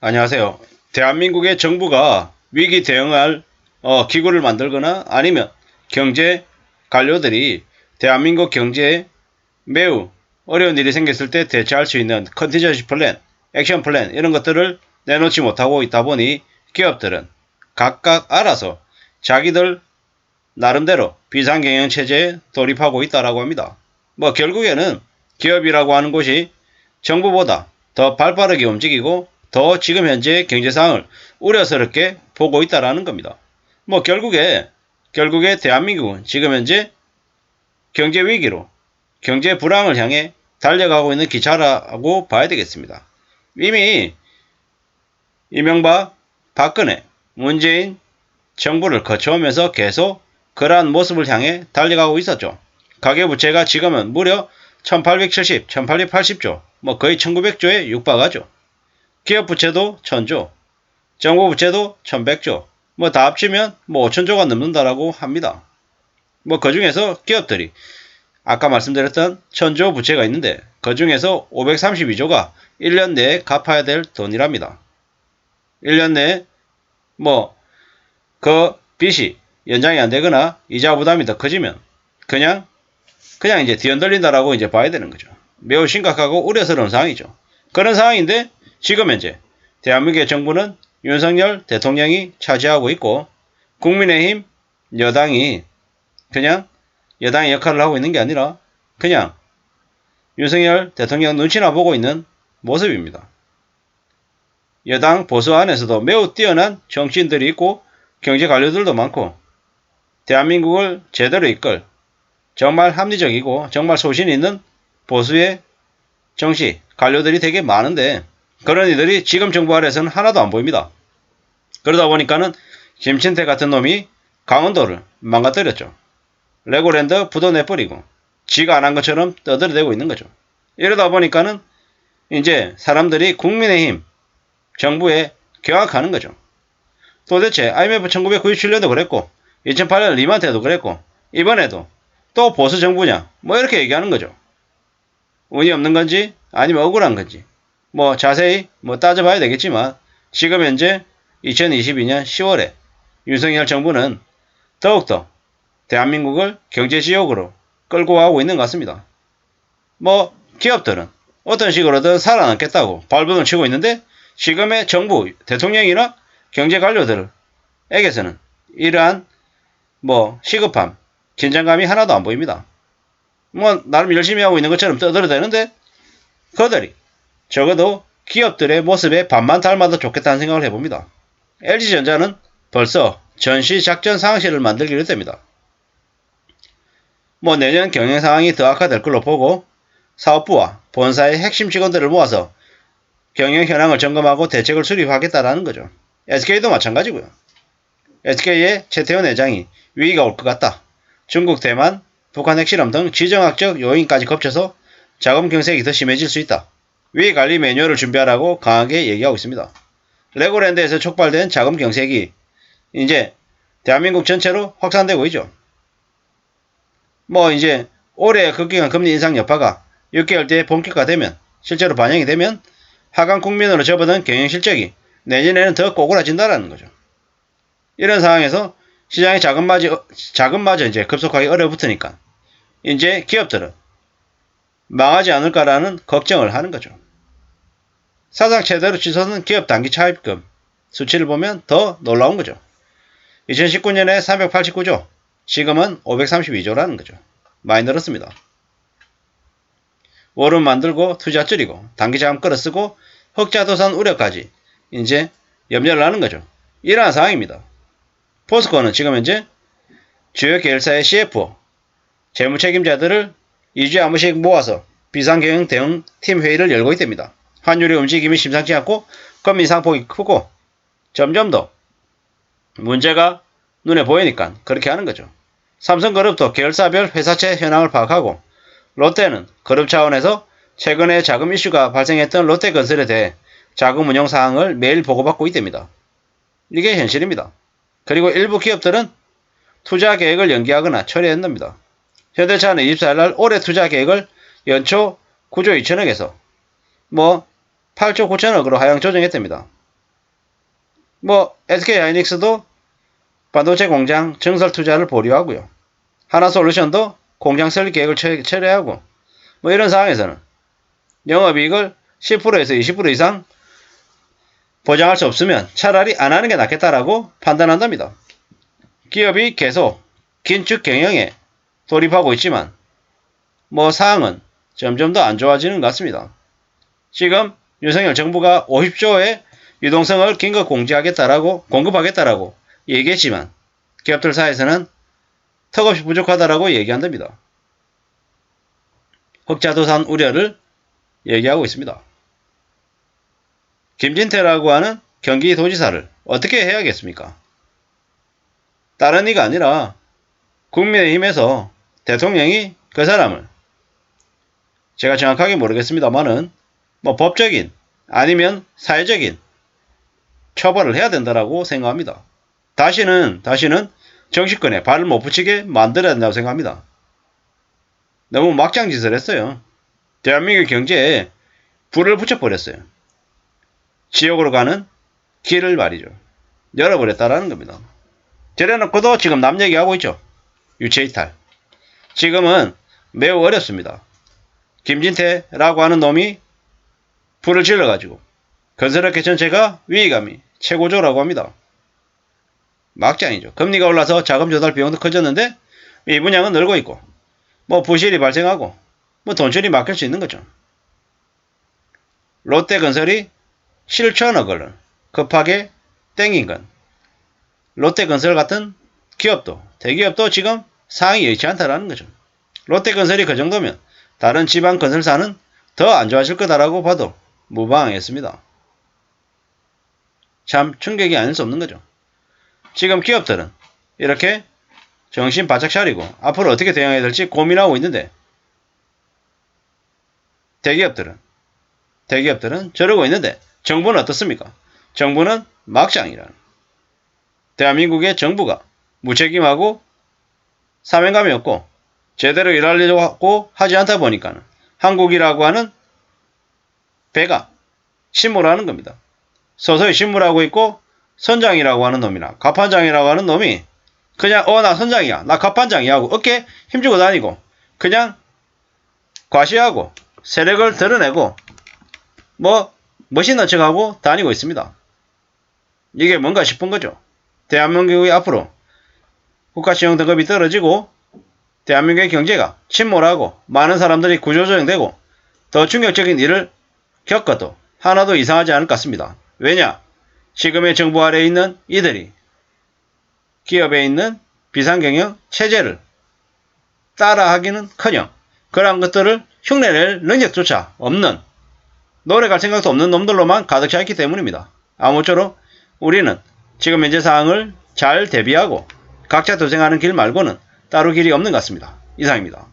안녕하세요. 대한민국의 정부가 위기 대응할 기구를 만들거나 아니면 경제 관료들이 대한민국 경제에 매우 어려운 일이 생겼을 때 대처할 수 있는 컨티전시 플랜, 액션 플랜 이런 것들을 내놓지 못하고 있다 보니 기업들은 각각 알아서 자기들 나름대로 비상경영 체제에 돌입하고 있다라고 합니다. 결국에는 기업이라고 하는 곳이 정부보다 더 발빠르게 움직이고 더 지금 현재의 경제 상황을 우려스럽게 보고 있다라는 겁니다. 결국에 대한민국은 지금 현재 경제 위기로 경제 불황을 향해 달려가고 있는 기차라고 봐야 되겠습니다. 이미 이명박, 박근혜, 문재인 정부를 거쳐오면서 계속 그러한 모습을 향해 달려가고 있었죠. 가계부채가 지금은 무려 1870, 1880조, 거의 1900조에 육박하죠. 기업부채도 1000조, 정부부채도 1100조, 다 합치면 5000조가 넘는다라고 합니다. 그 중에서 기업들이 아까 말씀드렸던 1000조 부채가 있는데 그 중에서 532조가 1년 내에 갚아야 될 돈이랍니다. 1년 내에 그 빚이 연장이 안 되거나 이자 부담이 더 커지면 그냥 이제 뒤흔들린다라고 이제 봐야 되는 거죠. 매우 심각하고 우려스러운 상황이죠. 그런 상황인데 지금 현재 대한민국의 정부는 윤석열 대통령이 차지하고 있고 국민의힘 여당이 그냥 여당의 역할을 하고 있는 게 아니라 그냥 윤석열 대통령 눈치나 보고 있는 모습입니다. 여당 보수 안에서도 매우 뛰어난 정치인들이 있고 경제 관료들도 많고 대한민국을 제대로 이끌 정말 합리적이고 정말 소신 있는 보수의 정치 관료들이 되게 많은데 그런 이들이 지금 정부 아래에서는 하나도 안 보입니다. 그러다 보니까는 김친태 같은 놈이 강원도를 망가뜨렸죠. 레고랜드 부도 내버리고 지가 안 한 것처럼 떠들어대고 있는 거죠. 이러다 보니까는 이제 사람들이 국민의힘 정부에 경악하는 거죠. 도대체 IMF 1997년도 그랬고 2008년 리만 때도 그랬고 이번에도 또 보수 정부냐 이렇게 얘기하는 거죠. 운이 없는 건지 아니면 억울한 건지 자세히 따져봐야 되겠지만 지금 현재 2022년 10월에 윤석열 정부는 더욱더 대한민국을 경제지옥으로 끌고 가고 있는 것 같습니다. 기업들은 어떤 식으로든 살아남겠다고 발버둥 치고 있는데 지금의 정부 대통령이나 경제 관료들에게서는 이러한 시급함, 긴장감이 하나도 안 보입니다. 나름 열심히 하고 있는 것처럼 떠들어대는데 그들이 적어도 기업들의 모습에 반만 닮아도 좋겠다는 생각을 해봅니다. LG전자는 벌써 전시작전 상황실을 만들기로 했답니다. 내년 경영 상황이 더 악화될 걸로 보고 사업부와 본사의 핵심 직원들을 모아서 경영 현황을 점검하고 대책을 수립하겠다라는 거죠. SK도 마찬가지고요. SK의 최태원 회장이 위기가 올 것 같다. 중국, 대만, 북한 핵실험 등 지정학적 요인까지 겹쳐서 자금 경색이 더 심해질 수 있다. 위기관리 매뉴얼을 준비하라고 강하게 얘기하고 있습니다. 레고랜드에서 촉발된 자금 경색이 이제 대한민국 전체로 확산되고 있죠. 이제 올해 급격한 금리 인상 여파가 6개월 뒤에 본격화되면 실제로 반영이 되면 하강 국면으로 접어든 경영 실적이 내년에는 더 꼬그라진다라는 거죠. 이런 상황에서 시장의 자금마저 이제 급속하게 얼어붙으니까 이제 기업들은 망하지 않을까라는 걱정을 하는 거죠. 사상 최대로 치솟은 기업 단기 차입금 수치를 보면 더 놀라운 거죠. 2019년에 389조, 지금은 532조라는 거죠. 많이 늘었습니다. 원룸 만들고 투자 줄이고 단기 자금 끌어쓰고 흑자도산 우려까지 이제 염려를 하는 거죠. 이러한 상황입니다. 포스코는 지금 현재 주요 계열사의 CFO, 재무책임자들을 2주에 한 번씩 모아서 비상경영 대응 팀 회의를 열고 있답니다. 환율의 움직임이 심상치 않고 금리 상폭이 크고 점점 더 문제가 눈에 보이니까 그렇게 하는 거죠. 삼성그룹도 계열사별 회사채 현황을 파악하고 롯데는 그룹 차원에서 최근에 자금 이슈가 발생했던 롯데건설에 대해 자금 운용 사항을 매일 보고받고 있답니다. 이게 현실입니다. 그리고 일부 기업들은 투자 계획을 연기하거나 처리한답니다. 현대차는 24일날 올해 투자 계획을 연초 9조 2천억에서 8조 9천억으로 하향 조정했답니다. 뭐 SK 하이닉스도 반도체 공장 증설 투자를 보류하고요. 하나솔루션도 공장 설립 계획을 철회하고 뭐 이런 상황에서는 영업이익을 10%에서 20% 이상 보장할 수 없으면 차라리 안 하는 게 낫겠다라고 판단한답니다. 기업이 계속 긴축 경영에 돌입하고 있지만 뭐 상황은 점점 더 안 좋아지는 것 같습니다. 지금 윤석열 정부가 50조의 유동성을 긴급 공급하겠다라고 얘기했지만 기업들 사이에서는 턱없이 부족하다라고 얘기한답니다. 흑자도산 우려를 얘기하고 있습니다. 김진태라고 하는 경기도지사를 어떻게 해야겠습니까? 다른 이가 아니라 국민의힘에서 대통령이 그 사람을 제가 정확하게 모르겠습니다만은 뭐 법적인 아니면 사회적인 처벌을 해야 된다라고 생각합니다. 다시는 정치권에 발을 못 붙이게 만들어야 된다고 생각합니다. 너무 막장짓을 했어요. 대한민국 경제에 불을 붙여버렸어요. 지옥으로 가는 길을 말이죠. 열어버렸다라는 겁니다. 저래놓고도 지금 남 얘기하고 있죠. 유체이탈. 지금은 매우 어렵습니다. 김진태라고 하는 놈이 불을 질러가지고 건설업계 전체가 위기감이 최고조라고 합니다. 막장이죠. 금리가 올라서 자금 조달 비용도 커졌는데 이 분양은 늘고 있고 뭐 부실이 발생하고 뭐 돈줄이 막힐 수 있는 거죠. 롯데건설이 7천억을 급하게 땡긴 건 롯데건설 같은 기업도 대기업도 지금 상황이 여의치 않다라는 거죠. 롯데건설이 그 정도면 다른 지방 건설사는 더 안 좋아질 거다라고 봐도 무방하겠습니다. 참 충격이 아닐 수 없는 거죠. 지금 기업들은 이렇게 정신 바짝 차리고 앞으로 어떻게 대응해야 될지 고민하고 있는데 대기업들은 저러고 있는데 정부는 어떻습니까? 정부는 막장이라는. 대한민국의 정부가 무책임하고 사명감이 없고 제대로 일하려고 하지 않다 보니까 한국이라고 하는 배가 침몰하는 겁니다. 서서히 침몰하고 있고 선장이라고 하는 놈이나 갑판장이라고 하는 놈이 그냥 나 선장이야 나 갑판장이야 하고 어깨에 힘주고 다니고 그냥 과시하고 세력을 드러내고 뭐 멋있는 척하고 다니고 있습니다. 이게 뭔가 싶은 거죠. 대한민국이 앞으로 국가신용 등급이 떨어지고 대한민국의 경제가 침몰하고 많은 사람들이 구조조정되고 더 충격적인 일을 겪어도 하나도 이상하지 않을 것 같습니다. 왜냐? 지금의 정부 아래에 있는 이들이 기업에 있는 비상경영 체제를 따라하기는커녕 그러한 것들을 흉내낼 능력조차 없는 노래갈 생각도 없는 놈들로만 가득 차 있기 때문입니다. 아무쪼록 우리는 지금 현재 상황을 잘 대비하고 각자 도생하는 길 말고는 따로 길이 없는 것 같습니다. 이상입니다.